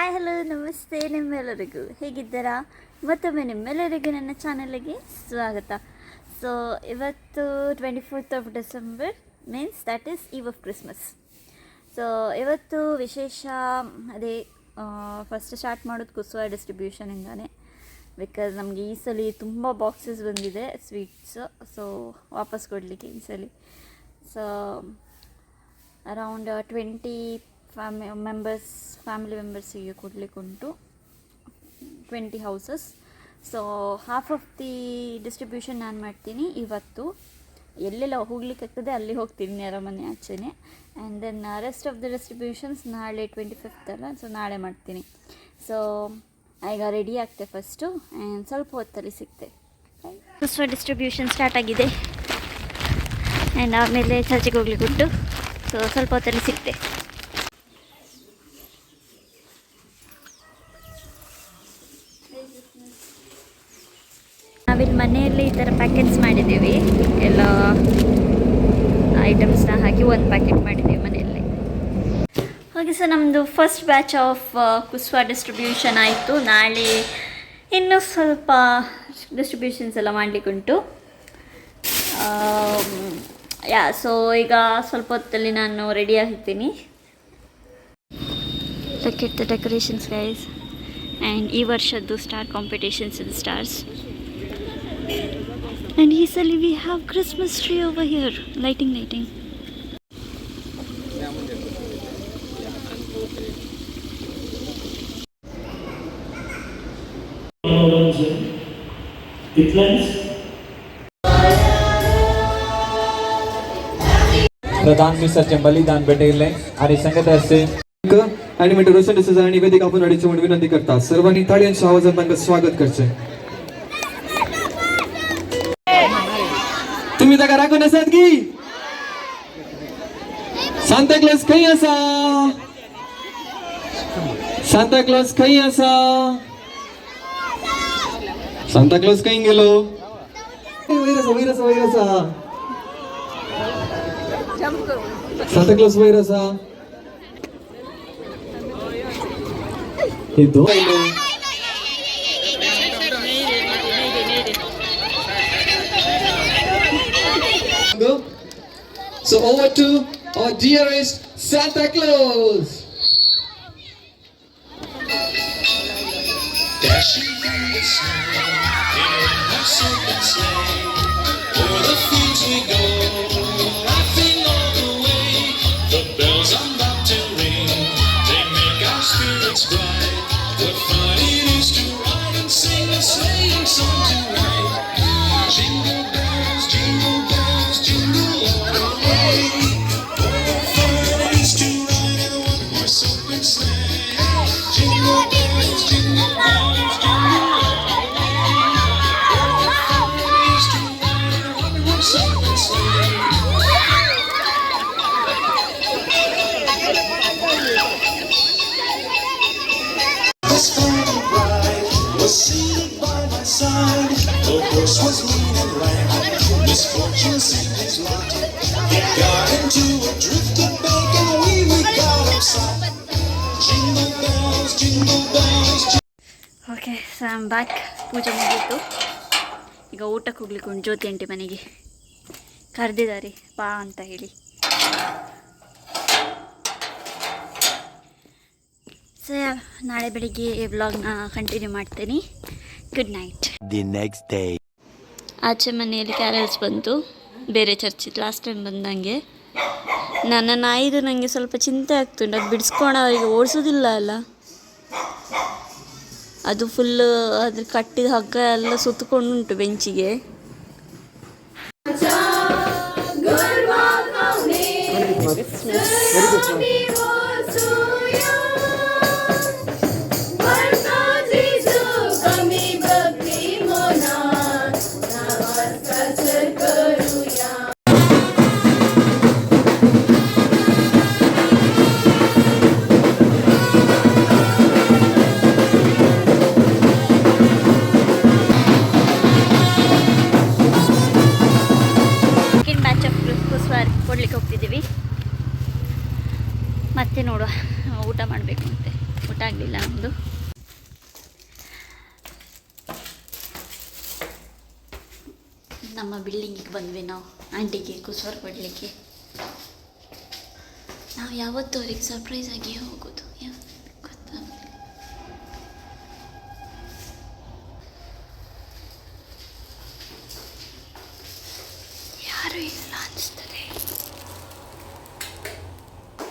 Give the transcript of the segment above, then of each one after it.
Hi hello ನಮಸ್ತೆ ನಿಮ್ಮೆಲ್ಲರಿಗೂ ಹೇಗಿದ್ದೀರಾ. ಮತ್ತೊಮ್ಮೆ ನಿಮ್ಮೆಲ್ಲರಿಗೂ ನನ್ನ ಚಾನಲ್ಗೆ ಸ್ವಾಗತ. ಸೊ ಇವತ್ತು 24th of December means that is eve of Christmas. So ಇವತ್ತು ವಿಶೇಷ ಅದೇ ಫಸ್ಟ್ ಸ್ಟಾರ್ಟ್ ಮಾಡೋದು ಕುಸುವ ಡಿಸ್ಟ್ರಿಬ್ಯೂಷನಿಂದಾನೆ. ಬಿಕಾಸ್ ನಮಗೆ ಈ ಸಲ ತುಂಬ ಬಾಕ್ಸಸ್ ಬಂದಿದೆ ಸ್ವೀಟ್ಸ್, ಸೊ ವಾಪಸ್ ಕೊಡಲಿಕ್ಕೆ ಈ ಸಲ. ಸೊ ಅರೌಂಡ್ 20 ಫ್ಯಾಮಿಲಿ ಮೆಂಬರ್ಸಿಗೆ ಕೊಡಲಿಕ್ಕೆ ಉಂಟು, 20 houses. So half of the distribution ನಾನು ಮಾಡ್ತೀನಿ ಇವತ್ತು. ಎಲ್ಲೆಲ್ಲ ಹೋಗ್ಲಿಕ್ಕಾಗ್ತದೆ ಅಲ್ಲಿ ಹೋಗ್ತೀನಿ ಅರಮನೆ ಆಚೆನೆ. And then rest of the distributions ನಾಳೆ 25th ಅಲ್ಲ, ಸೊ ನಾಳೆ ಮಾಡ್ತೀನಿ. ಸೊ ಈಗ ರೆಡಿ ಆಗ್ತೆ ಫಸ್ಟು, ಆ್ಯಂಡ್ ಸ್ವಲ್ಪ ಹೊತ್ತಲ್ಲಿ ಸಿಗ್ತೆ. ಫಸ್ಟ್ ಡಿಸ್ಟ್ರಿಬ್ಯೂಷನ್ ಸ್ಟಾರ್ಟ್ ಆಗಿದೆ. ಆ್ಯಂಡ್ ಆಮೇಲೆ ಚರ್ಚಿಗೆ ಹೋಗ್ಲಿಕ್ಕೆ ಉಂಟು. ಸೊ ಸ್ವಲ್ಪ ಹೊತ್ತಲ್ಲಿ ಸಿಗ್ತೆ. ನಾವಿಲ್ಲಿ ಮನೆಯಲ್ಲಿ ಈ ಥರ ಪ್ಯಾಕೆಟ್ಸ್ ಮಾಡಿದ್ದೀವಿ, ಎಲ್ಲ ಐಟಮ್ಸ್ನ ಹಾಕಿ ಒಂದು ಪ್ಯಾಕೆಟ್ ಮಾಡಿದ್ದೀವಿ ಮನೆಯಲ್ಲಿ. ಹಾಗೆ ಸರ್ ನಮ್ಮದು ಫಸ್ಟ್ ಬ್ಯಾಚ್ ಆಫ್ ಕುಸ್ವಾ ಡಿಸ್ಟ್ರಿಬ್ಯೂಷನ್ ಆಯಿತು. ನಾಳೆ ಇನ್ನೂ ಸ್ವಲ್ಪ ಡಿಸ್ಟ್ರಿಬ್ಯೂಷನ್ಸ್ ಎಲ್ಲ ಮಾಡಲಿಕ್ಕುಂಟು. ಸೊ ಈಗ ಸ್ವಲ್ಪ ಹೊತ್ತಲ್ಲಿ ನಾನು ರೆಡಿ ಆಗಿರ್ತೀನಿ. Look at the decorations guys. And ಈ ವರ್ಷದ್ದು star competitions in stars. And easily we have Christmas tree over here, lighting. प्रधान मिसरचे बलिदान भेटेले आणि संगताचे ॲनिमेटर रोशन डिसूजा आणि वेदिका पुनडीची म्हणून विनंती करतात. सर्वांनी ताळ्यांच्या आवाजात त्यांचं स्वागत करचे. तुम्ही त्या राखून असात की सांता क्लॉज खंय आसा? सांता क्लॉज खंय आसा? सांता क्लॉज खंय गेलो? वयर आसा. सांता क्लॉज वयर आसा. हे दो So over to our dearest Santa Claus. Dashing through the snow in a nice open sleigh. O'er the fields we go, laughing all the way. The bells on mountain ring, they make our spirits bright. What fun it is to ride and sing a sleighing song tonight. Jingle bells, jingle bells, jingle all the way. What fun it is to ride in a one-horse open sleigh. Jingle bells, jingle bells, jingle all the way. What fun it is to ride in a one-horse open sleigh. This funny bride was seated by my side. The horse was lean and ran. Misfortune seemed his lot. He got into a drifted bank and we got upside. Jingle bells, jingle bells. Okay, so I am back. ಪೂಜೆ ಮುಗೀತು. ಈಗ ಊಟಕ್ಕೆ ಹೋಗ್ಲಿಕ್ಕೆ ಉಂಟು. ಜ್ಯೋತಿ aunty ಮನೆಗೆ ಕರೆದಿದ್ದಾರೆ ಬಾ ಅಂತ ಹೇಳಿ. ಸೊ ನಾಳೆ ಬೆಳಿಗ್ಗೆ ಈ ವ್ಲಾಗ್ನ ಕಂಟಿನ್ಯೂ ಮಾಡ್ತೀನಿ. Good night. The next day. ಆಚೆ ಮನೆಯಲ್ಲಿ ಕ್ಯಾರಲ್ಸ್ ಬಂತು, ಬೇರೆ ಚರ್ಚಿದ್ದು ಲಾಸ್ಟ್ ಟೈಮ್ ಬಂದಂಗೆ. ನನ್ನ ನಾಯಿದು ನನಗೆ ಸ್ವಲ್ಪ ಚಿಂತೆ ಆಗ್ತುಂಟು, ಅದು ಬಿಡಿಸ್ಕೊಂಡು ಅವರಿಗೆ ಓಡಿಸೋದಿಲ್ಲ ಅಲ್ಲ. ಅದು ಫುಲ್ಲು ಅದ್ರ ಕಟ್ಟಿದ ಹಗ್ಗ ಎಲ್ಲ ಸುತ್ತಕೊಂಡುಂಟು ಬೆಂಚಿಗೆ. ಕೊಡ್ಲಿಕ್ಕೆ ಹೋಗ್ತಿದ್ದೀವಿ. ಊಟ ಆಗಲಿಲ್ಲ ನಮ್ಮದು. ನಮ್ಮ ಬಿಲ್ಡಿಂಗಿಗೆ ಬಂದ್ವಿ ನಾವು ಆಂಟಿಗೆ ಕುಸೋರ್ ಕೊಡಲಿಕ್ಕೆ. ನಾವು ಯಾವತ್ತೂ ಅವ್ರಿಗೆ ಸರ್ಪ್ರೈಸ್ ಆಗಿ ಹೋಗೋದು, ಗೊತ್ತಾಗಲಿಲ್ಲ. ಯಾರು ಇಲ್ಲ ಅನಿಸ್ತದೆ.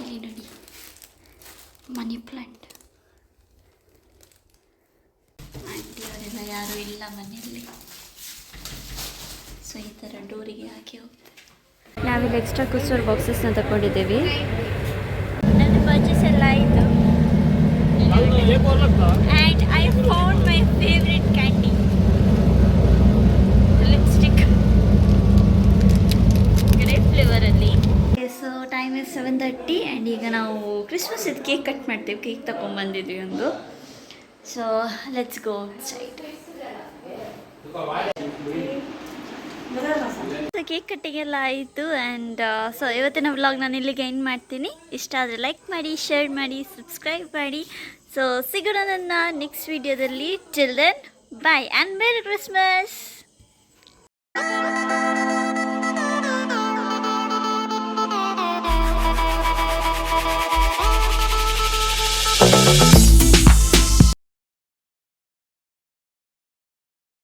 ಇಲ್ಲಿ ನೋಡಿ, ಮನಿ ಪ್ಲಾಂಟ್. ಆಂಟಿ ಅವರೆಲ್ಲ ಯಾರೂ ಇಲ್ಲ ಮನೆಯಲ್ಲಿ, ಸೊ ಈ ಥರ ಡೋರಿಗೆ ಹಾಕಿ ಹೋಗ್ತಾರೆ. ನಾವಿಲ್ಲಿ ಎಕ್ಸ್ಟ್ರಾ ಕುಸೂರ್ ಬಾಕ್ಸಸ್ನ ತಗೊಂಡಿದ್ದೀವಿ. ನನ್ನ ಪರ್ಚೇಸ್ ಎಲ್ಲ ಆಯಿತು. And I found my favourite candy, lipstick, grape ಫ್ಲೇವರಲ್ಲಿ. ಸೊ ಟೈಮ್ ಇಸ್ 7:30 ಆ್ಯಂಡ್ ಈಗ ನಾವು ಕ್ರಿಸ್ಮಸ್ ಇದು ಕೇಕ್ ಕಟ್ ಮಾಡ್ತೀವಿ. ಕೇಕ್ ತಗೊಂಡ್ಬಂದಿದ್ವಿ ಒಂದು. So let's go side. Cake cutting ಎಲ್ಲ ಆಯಿತು. ಆ್ಯಂಡ್ ಸೊ ಇವತ್ತಿನ ವ್ಲಾಗ್ ನಾನು ಇಲ್ಲಿಗೆ ಎಂಡ್ ಮಾಡ್ತೀನಿ. ಇಷ್ಟ ಆದರೆ ಲೈಕ್ ಮಾಡಿ, ಶೇರ್ ಮಾಡಿ, ಸಬ್ಸ್ಕ್ರೈಬ್ ಮಾಡಿ. ಸೊ ಸಿಗೋಣ ನನ್ನ ನೆಕ್ಸ್ಟ್ ವಿಡಿಯೋದಲ್ಲಿ. Till then bye and merry Christmas.